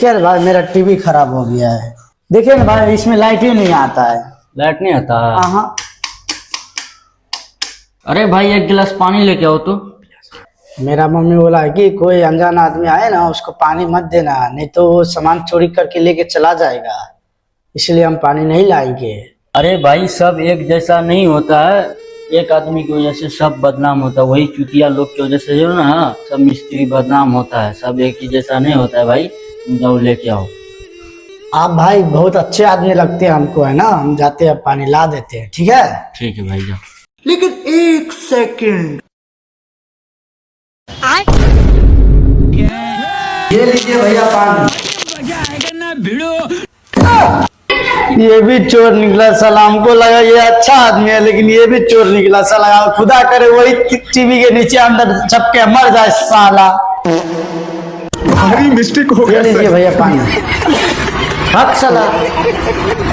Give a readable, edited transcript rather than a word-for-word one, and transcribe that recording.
क्या रे भाई, मेरा टीवी खराब हो गया है। देखिए ना भाई, इसमें लाइट ही नहीं आता है। लाइट नहीं आता? हाँ। अरे भाई एक गिलास पानी लेके आओ तो। मेरा मम्मी बोला है कि कोई अनजान आदमी आए ना उसको पानी मत देना, नहीं तो वो सामान चोरी करके लेके चला जाएगा, इसलिए हम पानी नहीं लाएंगे। अरे भाई सब एक जैसा नहीं होता है, एक आदमी की वजह से सब बदनाम होता है। वही चुतिया लोग की वजह से जो ना सब मिस्त्री बदनाम होता है। सब एक ही जैसा नहीं होता है भाई। तुम जाओ लेके आओ। आप भाई बहुत अच्छे आदमी लगते हैं हमको, है ना, हम जाते हैं पानी ला देते हैं, ठीक है। ठीक है भाई जाओ। लेकिन एक सेकंड, ये लीजिए भैया पानी। ये भी चोर निकला साला, हमको लगा ये अच्छा आदमी है लेकिन ये भी चोर निकला साला। खुदा करे वही टीवी के नीचे अंदर छप के मर जाए साला। भारी मिस्टेक हो ये गया। लीजिए भैया पानी। हक साला।